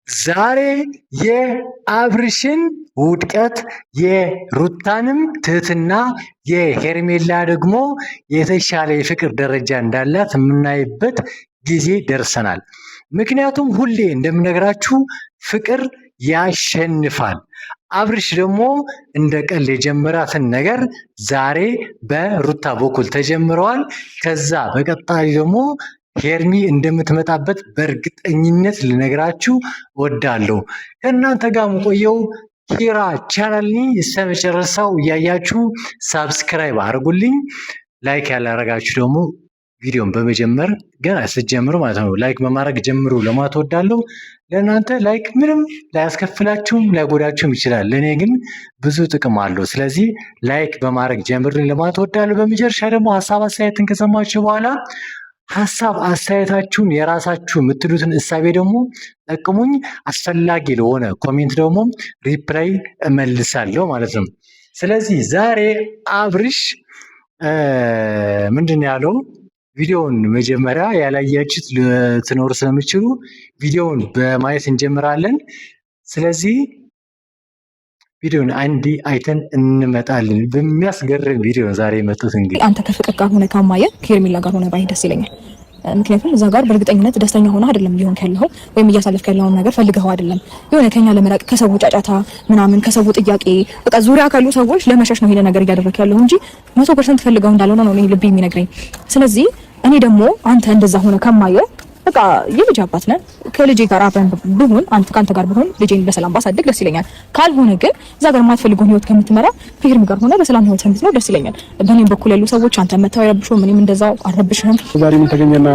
ዛሬ የአብርሽን ውድቀት የሩታንም ትህትና የሄርሜላ ደግሞ የተሻለ የፍቅር ደረጃ እንዳላት የምናይበት ጊዜ ደርሰናል። ምክንያቱም ሁሌ እንደምነግራችሁ ፍቅር ያሸንፋል። አብርሽ ደግሞ እንደ ቀልድ የጀመራትን ነገር ዛሬ በሩታ በኩል ተጀምረዋል። ከዛ በቀጣይ ደግሞ ሄርሚ እንደምትመጣበት በእርግጠኝነት ልነግራችሁ ወዳለሁ። ከእናንተ ጋር የምቆየው ኪራ ቻናል እስከ መጨረሻው እያያችሁ ሳብስክራይብ አድርጉልኝ። ላይክ ያላረጋችሁ ደግሞ ቪዲዮን በመጀመር ገና ስትጀምሩ ማለት ነው ላይክ በማድረግ ጀምሩ ለማለት ወዳለሁ። ለእናንተ ላይክ ምንም ላያስከፍላችሁም ላይጎዳችሁም ይችላል፣ ለእኔ ግን ብዙ ጥቅም አለው። ስለዚህ ላይክ በማድረግ ጀምሩልኝ ለማለት ወዳለሁ። በመጨረሻ ደግሞ ሀሳብ አስተያየትን ከሰማችሁ በኋላ ሀሳብ አስተያየታችሁን የራሳችሁ የምትሉትን እሳቤ ደግሞ ጠቅሙኝ። አስፈላጊ ለሆነ ኮሜንት ደግሞ ሪፕላይ እመልሳለሁ ማለት ነው። ስለዚህ ዛሬ አብርሽ ምንድን ያለው ቪዲዮውን መጀመሪያ ያላያችሁት ልትኖር ስለምችሉ ቪዲዮውን በማየት እንጀምራለን። ስለዚህ ቪዲዮን አንዲ አይተን እንመጣለን። በሚያስገርም ቪዲዮ ዛሬ የመጡት እንግዲህ አንተ ከፍቅር ጋር ሆነ ካማየ ከሄርሜላ ጋር ሆነ ባይ ደስ ይለኛል። ምክንያቱም እዛ ጋር በእርግጠኝነት ደስተኛ ሆነ አይደለም ሊሆን ያለው ወይም እያሳለፍክ ያለውን ነገር ፈልገው አይደለም። የሆነ ከኛ ለመራቅ ከሰው ጫጫታ ምናምን ከሰው ጥያቄ በቃ ዙሪያ ካሉ ሰዎች ለመሸሽ ነው ይሄ ነገር እያደረክ ያለው እንጂ 100% ፈልገው እንዳልሆነ ነው ልብ የሚነግረኝ። ስለዚህ እኔ ደግሞ አንተ እንደዛ ሆነ ከማየ በቃ የልጅ አባት ነን። ከልጄ ጋር አብረን ብሆን አንተ ካንተ ጋር ብሆን ልጄን በሰላም ባሳድግ ደስ ይለኛል። ካልሆነ ግን እዛ ጋር የማትፈልገውን ህይወት ከምትመራ ከሄርሜ ጋር ሆነ በሰላም ህይወት እንድትኖር ደስ ይለኛል። በእኔም በኩል ያሉ ሰዎች አንተ መተው አይረብሹ፣ ምንም እንደዛው አረብሽም። ዛሬ ምን ተገኘና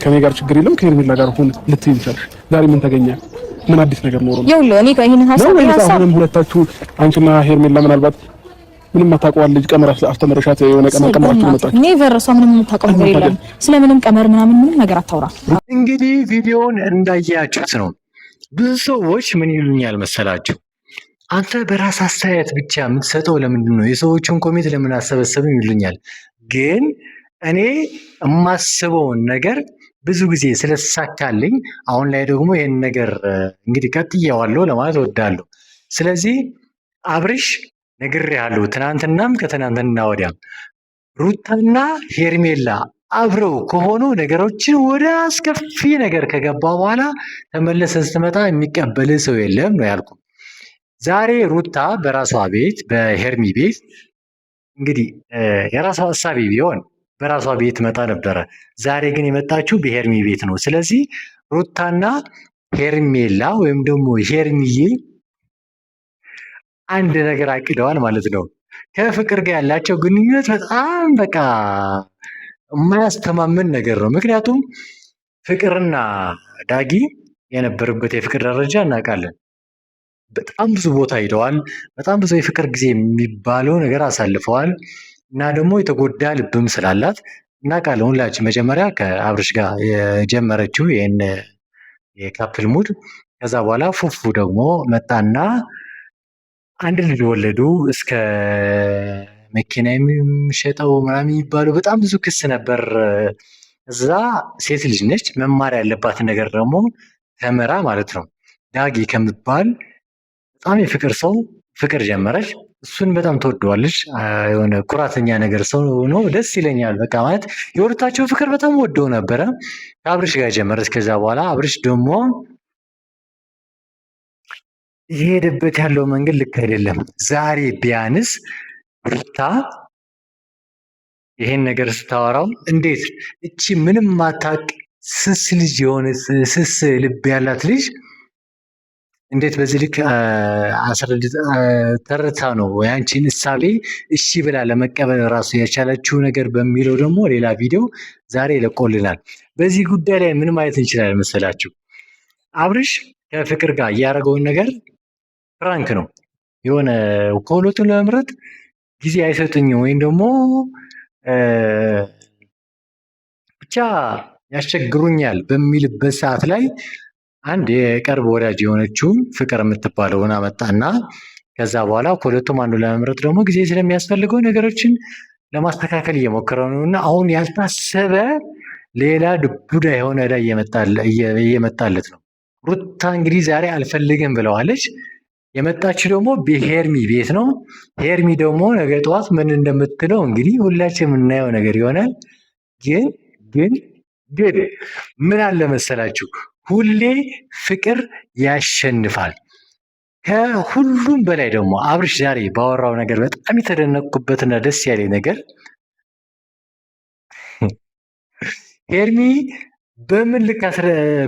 ከኔ ጋር ችግር የለም ከሄርሜላ ጋር ሆነ ልትይ ይችላል። ዛሬ ምን ተገኘ? ምን አዲስ ነገር ኖሮ ነው? ይኸውልህ እኔ ይሄንን ሀሳብ ሁለታችሁ አንቺና ሄርሜላ ምናልባት ምንም አታውቀዋል ልጅ ቀመር አስተምረሻት የሆነ ቀመራችሁ መጣች። ኔቨር እሷ ምንም የምታውቀው ነገር የለም። ስለምንም ቀመር ምንም ነገር አታውራ። እንግዲህ ቪዲዮውን እንዳያችሁት ነው። ብዙ ሰዎች ምን ይሉኛል መሰላችሁ? አንተ በራስ አስተያየት ብቻ የምትሰጠው ለምንድን ነው? የሰዎችን ኮሜንት ለምን አሰበሰብም ይሉኛል። ግን እኔ የማስበውን ነገር ብዙ ጊዜ ስለተሳካልኝ አሁን ላይ ደግሞ ይህን ነገር እንግዲህ ቀጥዬዋለሁ ለማለት እወዳለሁ። ስለዚህ አብርሽ ነግሬሃለሁ፣ ትናንትናም ከትናንትና ወዲያም ሩታና ሄርሜላ አብረው ከሆኑ ነገሮችን ወደ አስከፊ ነገር ከገባ በኋላ ተመለሰ ስትመጣ የሚቀበል ሰው የለም ነው ያልኩ። ዛሬ ሩታ በራሷ ቤት በሄርሚ ቤት እንግዲህ የራሷ ሀሳቢ ቢሆን በራሷ ቤት መጣ ነበረ። ዛሬ ግን የመጣችው በሄርሚ ቤት ነው። ስለዚህ ሩታና ሄርሜላ ወይም ደግሞ ሄርሚዬ አንድ ነገር አቅደዋል ማለት ነው። ከፍቅር ጋር ያላቸው ግንኙነት በጣም በቃ የማያስተማምን ነገር ነው። ምክንያቱም ፍቅርና ዳጊ የነበሩበት የፍቅር ደረጃ እናውቃለን። በጣም ብዙ ቦታ ሄደዋል። በጣም ብዙ የፍቅር ጊዜ የሚባለው ነገር አሳልፈዋል። እና ደግሞ የተጎዳ ልብም ስላላት እናውቃለን ሁላችን። መጀመሪያ ከአብርሽ ጋር የጀመረችው ይህን የካፕል ሙድ፣ ከዛ በኋላ ፉፉ ደግሞ መጣና አንድ ልጅ ወለዱ። እስከ መኪና የሚሸጠው ምናምን የሚባለው በጣም ብዙ ክስ ነበር። እዛ ሴት ልጅ ነች፣ መማር ያለባትን ነገር ደግሞ ተምራ ማለት ነው። ዳጊ ከሚባል በጣም የፍቅር ሰው ፍቅር ጀመረች። እሱን በጣም ትወደዋለች። የሆነ ኩራተኛ ነገር ሰው ነው፣ ደስ ይለኛል። በቃ ማለት የሁለታቸው ፍቅር በጣም ወደው ነበረ። ከአብርሽ ጋር ጀመረች። ከዛ በኋላ አብርሽ ደግሞ የሄደበት ያለው መንገድ ልክ አይደለም። ዛሬ ቢያንስ ሩታ ይሄን ነገር ስታወራው እንዴት እቺ ምንም ማታቅ ስስ ልጅ የሆነ ስስ ልብ ያላት ልጅ እንዴት በዚህ ልክ ተረታ ነው ያንቺን እሳቤ እሺ ብላ ለመቀበል ራሱ የቻለችው ነገር በሚለው ደግሞ ሌላ ቪዲዮ ዛሬ ይለቆልናል። በዚህ ጉዳይ ላይ ምን ማለት እንችላለን መሰላችሁ? አብርሽ ከፍቅር ጋር እያደረገውን ነገር ፍራንክ ነው። የሆነ ከሁለቱን ለመምረጥ ጊዜ አይሰጡኝም ወይም ደግሞ ብቻ ያስቸግሩኛል በሚልበት ሰዓት ላይ አንድ የቅርብ ወዳጅ የሆነችውን ፍቅር የምትባለውን አመጣና ከዛ በኋላ ከሁለቱም አንዱ ለመምረጥ ደግሞ ጊዜ ስለሚያስፈልገው ነገሮችን ለማስተካከል እየሞከረ ነው እና አሁን ያልታሰበ ሌላ ዱዳ የሆነ ዕዳ እየመጣለት ነው። ሩታ እንግዲህ ዛሬ አልፈልግም ብለዋለች። የመጣችው ደግሞ በሄርሚ ቤት ነው። ሄርሚ ደግሞ ነገ ጠዋት ምን እንደምትለው እንግዲህ ሁላችን የምናየው ነገር ይሆናል። ግን ግን ግን ምን አለ መሰላችሁ፣ ሁሌ ፍቅር ያሸንፋል። ከሁሉም በላይ ደግሞ አብርሽ ዛሬ ባወራው ነገር በጣም የተደነቅኩበትና ደስ ያለኝ ነገር ሄርሚ በምን ልክ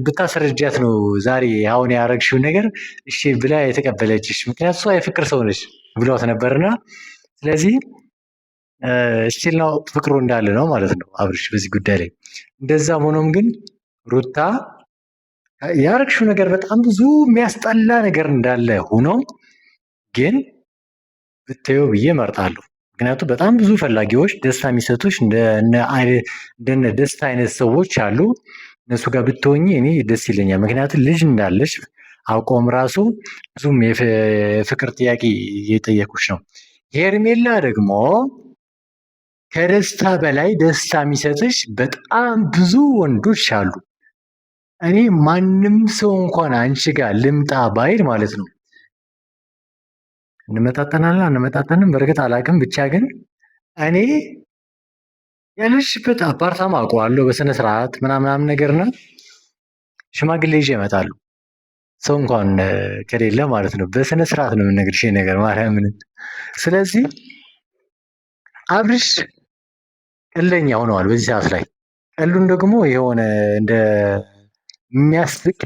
ብታስረጃት ነው ዛሬ አሁን ያረግሽው ነገር እሺ ብላ የተቀበለችሽ? ምክንያቱ እሷ የፍቅር ሰው ነች ብሏት ነበርና ስለዚህ እስቲል ነው ፍቅሩ እንዳለ ነው ማለት ነው አብርሽ በዚህ ጉዳይ ላይ። እንደዛም ሆኖም ግን ሩታ ያረግሽው ነገር በጣም ብዙ የሚያስጠላ ነገር እንዳለ ሆኖ ግን ብትየው ብዬ እመርጣለሁ። ምክንያቱም በጣም ብዙ ፈላጊዎች ደስታ የሚሰጡሽ እንደነ ደስታ አይነት ሰዎች አሉ። እነሱ ጋር ብትሆኚ እኔ ደስ ይለኛል። ምክንያቱም ልጅ እንዳለሽ አውቀውም ራሱ ብዙም የፍቅር ጥያቄ እየጠየቁሽ ነው። ሄርሜላ ደግሞ ከደስታ በላይ ደስታ የሚሰጥሽ በጣም ብዙ ወንዶች አሉ። እኔ ማንም ሰው እንኳን አንቺ ጋር ልምጣ ባይል ማለት ነው እንመጣጠናለን አንመጣጠንም በእርግጥ አላውቅም፣ ብቻ ግን እኔ ያለሽበት አፓርታማ አውቀዋለሁ በስነ ስርዓት ምናምናም ነገርና ሽማግሌ ይዤ እመጣለሁ። ሰው እንኳን ከሌለ ማለት ነው በስነ ስርዓት ነው የምነግርሽ ነገር ማርያምን። ስለዚህ አብርሽ ቀለኛ ሆነዋል በዚህ ሰዓት ላይ። ቀሉን ደግሞ የሆነ እንደ የሚያስቅ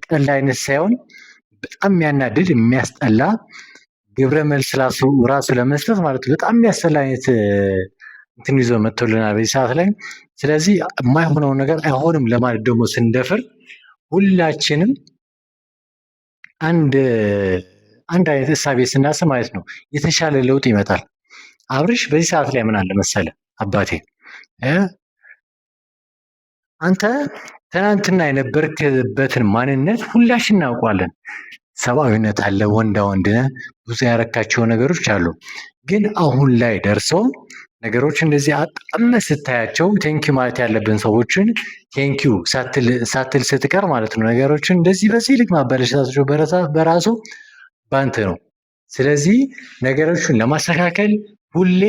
ቀልድ አይነት ሳይሆን በጣም የሚያናድድ የሚያስጠላ ግብረ መልስ ራሱ ለመስጠት ማለት በጣም የሚያስጠላ አይነት እንትን ይዞ መጥቶልናል በዚህ ሰዓት ላይ። ስለዚህ የማይሆነውን ነገር አይሆንም ለማለት ደግሞ ስንደፍር ሁላችንም አንድ አይነት እሳቤ ስናስብ ማለት ነው የተሻለ ለውጥ ይመጣል። አብርሽ በዚህ ሰዓት ላይ ምን አለ መሰለ አባቴ፣ አንተ ትናንትና የነበርክበትን ማንነት ሁላችን እናውቀዋለን። ሰብአዊነት አለ፣ ወንዳ ወንድ ነህ፣ ብዙ ያረካቸው ነገሮች አሉ። ግን አሁን ላይ ደርሰው ነገሮች እንደዚህ አጣመ ስታያቸው ቴንኪው ማለት ያለብን ሰዎችን ቴንኪው ሳትል ስትቀር ማለት ነው ነገሮችን እንደዚህ በዚህ ልክ ማበረሻታቸው በራሱ ባንተ ነው። ስለዚህ ነገሮችን ለማስተካከል ሁሌ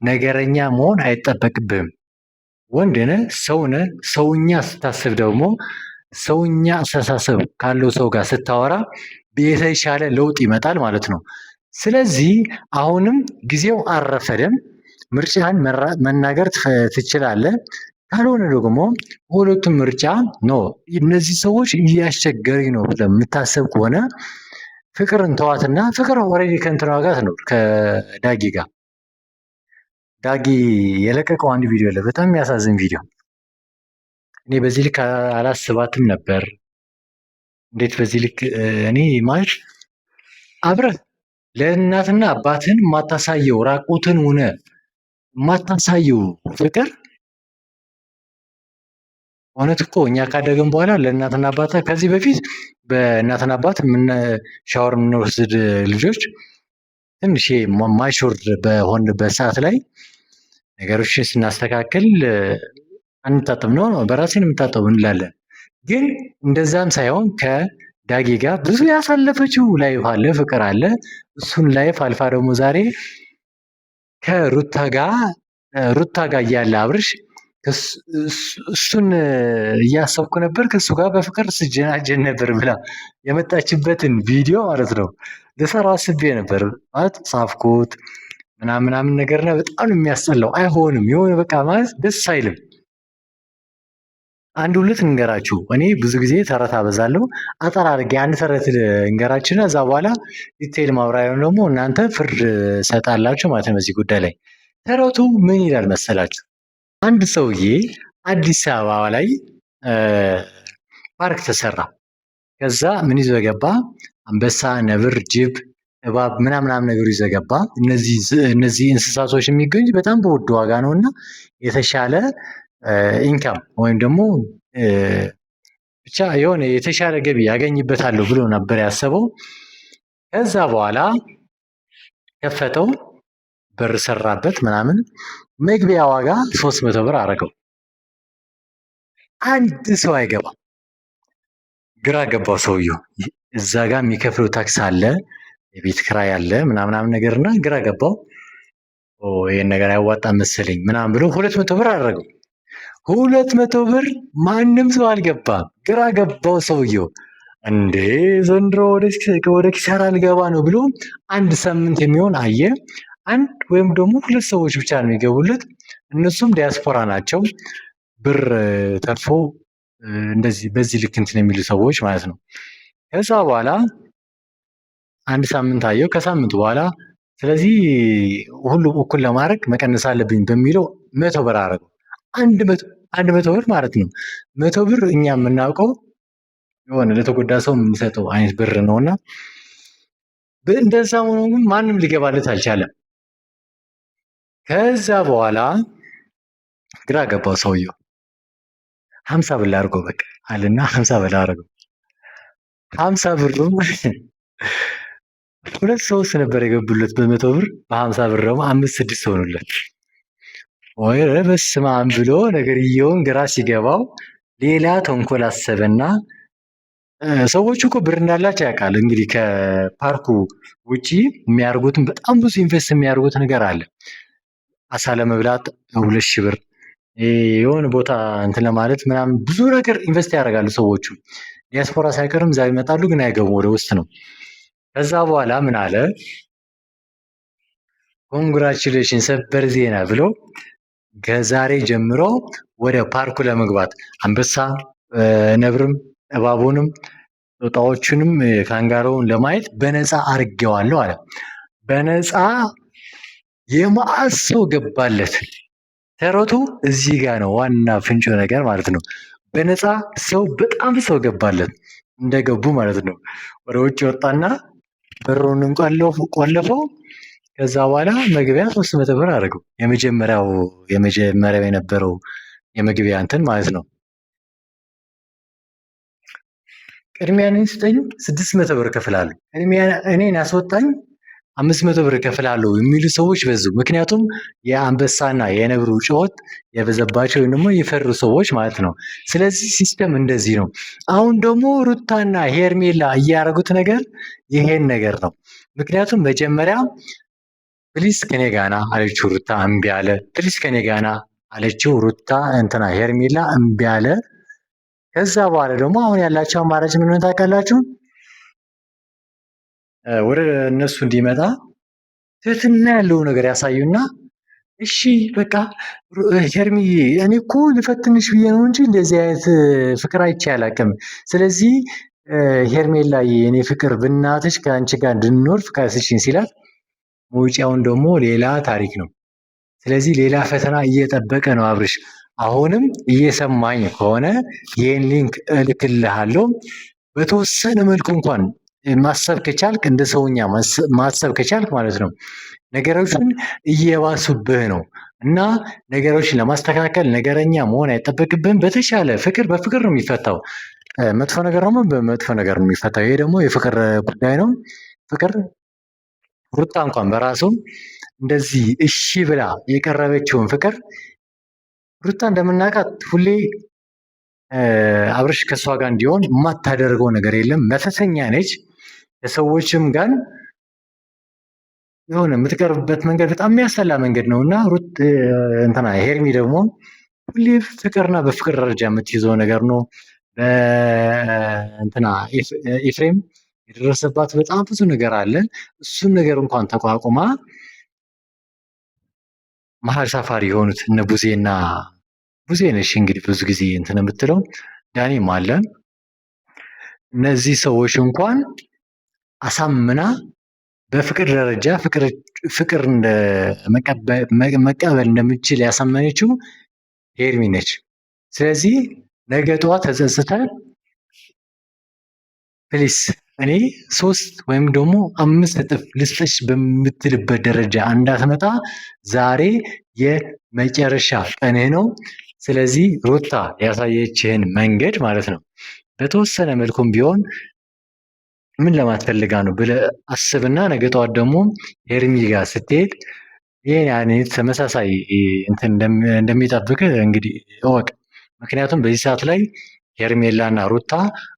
ነገረኛ መሆን አይጠበቅብህም። ወንድ ነህ፣ ሰው ነህ። ሰውኛ ስታስብ ደግሞ ሰውኛ አስተሳሰብ ካለው ሰው ጋር ስታወራ የተሻለ ለውጥ ይመጣል ማለት ነው። ስለዚህ አሁንም ጊዜው አልረፈደም። ምርጫህን መናገር ትችላለህ። ካልሆነ ደግሞ ሁለቱም ምርጫ ኖ እነዚህ ሰዎች እያስቸገረኝ ነው ብለህ የምታሰብ ከሆነ ፍቅርን ተዋትና፣ ፍቅር ኦልሬዲ ከእንትና ጋር ነው ከዳጊ ጋር። ዳጊ የለቀቀው አንድ ቪዲዮ አለ፣ በጣም የሚያሳዝን ቪዲዮ። እኔ በዚህ ልክ አላስባትም ነበር። እንዴት በዚህ ልክ እኔ ማለት አብረህ ለእናትና አባትህን የማታሳየው ራቁትን ሆነ የማታሳየው ፍቅር እውነት እኮ እኛ ካደግን በኋላ ለእናትና አባት ከዚህ በፊት በእናትና አባት ሻወር የምንወስድ ልጆች ትንሽ ማሹር በሆንበት ሰዓት ላይ ነገሮችን ስናስተካክል አንታጠብ ነው በራሴን የምታጠቡ እንላለን። ግን እንደዛም ሳይሆን ከዳጊ ጋር ብዙ ያሳለፈችው ላይፍ አለ፣ ፍቅር አለ። እሱን ላይፍ አልፋ ደግሞ ዛሬ ከሩታ ጋር እያለ አብርሽ እሱን እያሰብኩ ነበር ከእሱ ጋር በፍቅር ስጀናጀን ነበር ብላ የመጣችበትን ቪዲዮ ማለት ነው ልሰራው አስቤ ነበር። ማለት ጻፍኩት ምናምን ነገርና በጣም የሚያስጠላው አይሆንም። የሆነ በቃ ማለት ደስ አይልም። አንድ ሁለት እንገራችሁ። እኔ ብዙ ጊዜ ተረት አበዛለሁ። አጠር አድርጌ አንድ ተረት እንገራችሁና እዛ በኋላ ዲቴይል ማብራሪያውን ደግሞ እናንተ ፍርድ ሰጣላችሁ ማለት ነው በዚህ ጉዳይ ላይ። ተረቱ ምን ይላል መሰላችሁ? አንድ ሰውዬ አዲስ አበባ ላይ ፓርክ ተሰራ። ከዛ ምን ይዞ ገባ? አንበሳ፣ ነብር፣ ጅብ፣ እባብ ምናምን ነገር ይዞ ገባ። እነዚህ እንስሳቶች የሚገኙት በጣም በውድ ዋጋ ነው እና የተሻለ ኢንካም ወይም ደግሞ ብቻ የሆነ የተሻለ ገቢ ያገኝበታለሁ ብሎ ነበር ያሰበው። ከዛ በኋላ ከፈተው፣ በር ሰራበት ምናምን። መግቢያ ዋጋ 300 ብር አደረገው። አንድ ሰው አይገባም። ግራ ገባው ሰውየው። እዛ ጋር የሚከፍለው ታክስ አለ፣ የቤት ክራይ አለ ምናምናም ነገርና ግራ ገባው። ይህን ነገር አያዋጣም መሰለኝ ምናምን ብሎ 200 ብር አደረገው። 200 ብር ማንም ሰው አልገባም። ግራ ገባው ሰውየው። እንዴ ዘንድሮ ወደ ኪሳራ ልገባ ነው ብሎ አንድ ሳምንት የሚሆን አየ። አንድ ወይም ደግሞ 2 ሰዎች ብቻ ነው የሚገቡለት። እነሱም ዲያስፖራ ናቸው። ብር ተርፎ እንደዚህ በዚህ ልክ እንትን የሚሉ ሰዎች ማለት ነው። ከዛ በኋላ አንድ ሳምንት አየው። ከሳምንት በኋላ ስለዚህ ሁሉም እኩል ለማድረግ መቀነስ አለብኝ በሚለው 100 ብር አደረገው። 100 ብር ማለት ነው። 100 ብር እኛ የምናውቀው የሆነ ለተጎዳ ሰው የምንሰጠው አይነት ብር ነውና እንደዛ ሆኖ ግን ማንም ሊገባለት አልቻለም። ከዛ በኋላ ግራ ገባው ሰውየው። 50 ብር አድርጎ በቃ አለና 50 ብር አድርጎ 50 ብሩ 2 ሰዎች ነበር የገቡለት በ100 ብር። በ50 ብር ደግሞ 5-6 ሆኑለት። ወይ በስመ አብ ብሎ ነገርየውን ግራ ሲገባው ሌላ ተንኮል አሰበና ሰዎቹ እኮ ብር እንዳላቸው ያውቃል። እንግዲህ ከፓርኩ ውጪ የሚያደርጉትን በጣም ብዙ ኢንቨስት የሚያደርጉት ነገር አለ። አሳ ለመብላት 2000 ብር የሆነ ቦታ እንትን ለማለት ምናምን ብዙ ነገር ኢንቨስት ያደርጋሉ ሰዎቹ። ዲያስፖራ ሳይቀርም እዛ ይመጣሉ፣ ግን አይገቡም፣ ወደ ውስጥ ነው። ከዛ በኋላ ምን አለ፣ ኮንግራቹሌሽን ሰበር ዜና ብሎ ከዛሬ ጀምሮ ወደ ፓርኩ ለመግባት አንበሳ፣ ነብርም፣ እባቡንም፣ ጦጣዎቹንም ካንጋሮውን ለማየት በነፃ አድርጌዋለሁ አለ። በነፃ የማዕት ሰው ገባለት። ተረቱ እዚህ ጋር ነው ዋና ፍንጮ ነገር ማለት ነው። በነፃ ሰው በጣም ሰው ገባለት። እንደገቡ ማለት ነው ወደ ውጭ ወጣና በሩን ቆለፈው። ከዛ በኋላ መግቢያ 300 ብር አደረገው። የመጀመሪያው የነበረው የመግቢያ እንትን ማለት ነው። ቅድሚያ እኔን ስጠኝ 600 ብር እከፍላለሁ፣ እኔን ያስወጣኝ 500 ብር እከፍላለሁ የሚሉ ሰዎች በዙ። ምክንያቱም የአንበሳና የነብሩ ጩኸት የበዘባቸው ወይም ደግሞ የፈሩ ሰዎች ማለት ነው። ስለዚህ ሲስተም እንደዚህ ነው። አሁን ደግሞ ሩታና ሄርሜላ እያደረጉት ነገር ይሄን ነገር ነው። ምክንያቱም መጀመሪያ ፕሊስ ከኔ ጋና አለችው ሩታ እምቢ አለ። ፕሊስ ከኔ ጋና አለችው ሩታ እንትና ሄርሜላ እምቢ አለ። ከዛ በኋላ ደግሞ አሁን ያላቸው አማራጭ ምን ሆነ ታውቃላችሁ? ወደ እነሱ እንዲመጣ ትህትና ያለው ነገር ያሳዩና እሺ በቃ ሄርሚዬ እኔ እኮ ልፈትንሽ ብዬ ነው እንጂ እንደዚህ አይነት ፍቅር አይቼ አላውቅም። ስለዚህ ሄርሜላዬ እኔ ፍቅር ብናትሽ ከአንቺ ጋር እንድንኖር ፍቃድ ስጪኝ ሲላት መውጫውን ደግሞ ሌላ ታሪክ ነው። ስለዚህ ሌላ ፈተና እየጠበቀ ነው አብርሽ። አሁንም እየሰማኝ ከሆነ ይህን ሊንክ እልክልሃለሁ። በተወሰነ መልኩ እንኳን ማሰብ ከቻልክ እንደ ሰውኛ ማሰብ ከቻልክ ማለት ነው ነገሮችን እየባሱብህ ነው እና ነገሮችን ለማስተካከል ነገረኛ መሆን አይጠበቅብህም። በተሻለ ፍቅር በፍቅር ነው የሚፈታው። መጥፎ ነገር ደግሞ በመጥፎ ነገር ነው የሚፈታው። ይሄ ደግሞ የፍቅር ጉዳይ ነው። ፍቅር ሩታ እንኳን በራሱ እንደዚህ እሺ ብላ የቀረበችውን ፍቅር ሩታ እንደምናውቃት ሁሌ አብርሽ ከእሷ ጋር እንዲሆን የማታደርገው ነገር የለም። መተተኛ ነች። ከሰዎችም ጋር የሆነ የምትቀርብበት መንገድ በጣም የሚያሰላ መንገድ ነው እና ሩት እንትና ሄርሚ ደግሞ ሁሌ ፍቅርና በፍቅር ደረጃ የምትይዘው ነገር ነው። በእንትና ኤፍሬም የደረሰባት በጣም ብዙ ነገር አለ። እሱን ነገር እንኳን ተቋቁማ መሀል ሳፋሪ የሆኑት እነ ቡዜና ቡዜ ነሽ እንግዲህ ብዙ ጊዜ እንትን የምትለው ዳኒም አለ። እነዚህ ሰዎች እንኳን አሳምና በፍቅር ደረጃ ፍቅር መቀበል እንደምችል ያሳመነችው ሄርሚ ነች። ስለዚህ ነገ ጠዋት ተጸጽተን ፕሊስ እኔ 3 ወይም ደግሞ 5 እጥፍ ልስጥሽ በምትልበት ደረጃ እንዳትመጣ ዛሬ የመጨረሻ ቀንህ ነው። ስለዚህ ሩታ ያሳየችህን መንገድ ማለት ነው በተወሰነ መልኩም ቢሆን ምን ለማትፈልጋ ነው ብለህ አስብና ነገ ጠዋት ደግሞ ሄርሚ ጋር ስትሄድ ይህን አይነት ተመሳሳይ እንትን እንደሚጠብቅህ እንግዲህ እወቅ። ምክንያቱም በዚህ ሰዓት ላይ ሄርሜላና ሩታ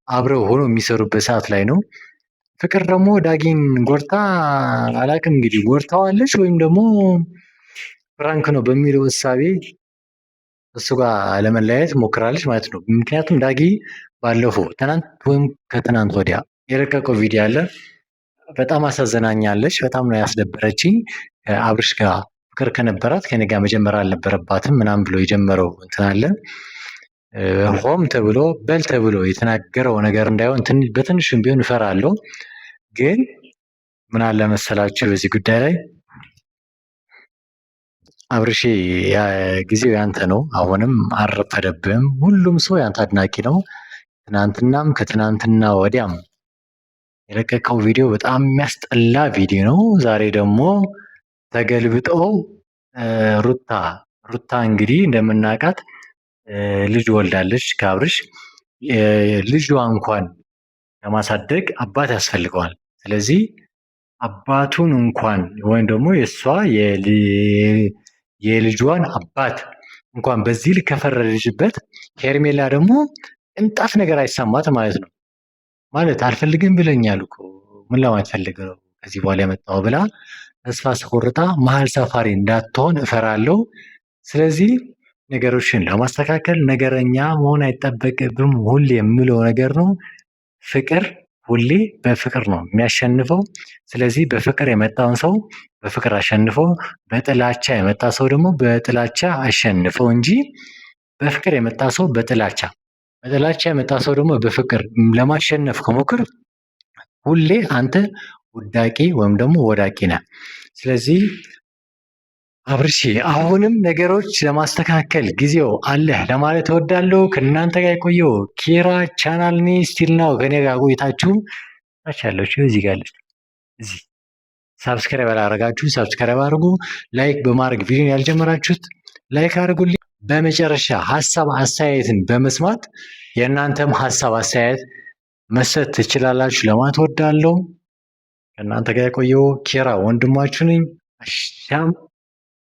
አብረው ሆኖ የሚሰሩበት ሰዓት ላይ ነው። ፍቅር ደግሞ ዳጊን ጎርታ አላቅም እንግዲህ ጎርታዋለች ወይም ደግሞ ፍራንክ ነው በሚለው እሳቤ እሱ ጋር ለመለያየት ሞክራለች ማለት ነው። ምክንያቱም ዳጊ ባለፈው ትናንት ወይም ከትናንት ወዲያ የለቀቀው ቪዲዮ አለ። በጣም አሳዘናኛለች። በጣም ነው ያስደበረችኝ። አብርሽ ጋር ፍቅር ከነበራት ከኔ ጋር መጀመር አልነበረባትም ምናምን ብሎ የጀመረው እንትን አለ። ሆም ተብሎ በል ተብሎ የተናገረው ነገር እንዳይሆን በትንሹም ቢሆን እፈራለሁ። ግን ምን አለ መሰላችሁ በዚህ ጉዳይ ላይ አብርሼ ጊዜው ያንተ ነው። አሁንም አልረፈደብህም። ሁሉም ሰው ያንተ አድናቂ ነው። ትናንትናም ከትናንትና ወዲያም የለቀቀው ቪዲዮ በጣም የሚያስጠላ ቪዲዮ ነው። ዛሬ ደግሞ ተገልብጦ ሩታ እንግዲህ እንደምናውቃት ልጅ ወልዳለች ከአብርሽ። ልጇ እንኳን ለማሳደግ አባት ያስፈልገዋል። ስለዚህ አባቱን እንኳን ወይም ደግሞ የእሷ የልጇን አባት እንኳን በዚህ ልክ ከፈረደችበት፣ ሄርሜላ ደግሞ ቅንጣት ነገር አይሰማት ማለት ነው። ማለት አልፈልግም ብለኛል እኮ ምን ለማለት ፈልገው ነው ከዚህ በኋላ የመጣው ብላ ተስፋ ስቆርጣ መሀል ሰፋሪ እንዳትሆን እፈራለሁ። ስለዚህ ነገሮችን ለማስተካከል ነገረኛ መሆን አይጠበቅብም። ሁሌ የምለው ነገር ነው። ፍቅር ሁሌ በፍቅር ነው የሚያሸንፈው። ስለዚህ በፍቅር የመጣውን ሰው በፍቅር አሸንፈው፣ በጥላቻ የመጣ ሰው ደግሞ በጥላቻ አሸንፈው እንጂ በፍቅር የመጣ ሰው በጥላቻ የመጣ ሰው ደግሞ በፍቅር ለማሸነፍ ከሞክር ሁሌ አንተ ውዳቂ ወይም ደግሞ ወዳቂ ነህ። ስለዚህ አብርሺ አሁንም ነገሮች ለማስተካከል ጊዜው አለህ ለማለት እወዳለሁ። ከእናንተ ጋር የቆየው ኪራ ቻናል ኔ ስቲል ነው። ከኔ ጋር ቆይታችሁ ታች ያለችው እዚህ ጋር አለች። እዚህ ሳብስክራይብ ያላደረጋችሁ ሳብስክራይብ አድርጉ። ላይክ በማድረግ ቪዲዮን ያልጀመራችሁት ላይክ አድርጉልኝ። በመጨረሻ ሀሳብ አስተያየትን በመስማት የእናንተም ሀሳብ አስተያየት መስጠት ትችላላችሁ ለማለት እወዳለሁ። ከእናንተ ጋር የቆየው ኪራ ወንድማችሁ ነኝ። አሻም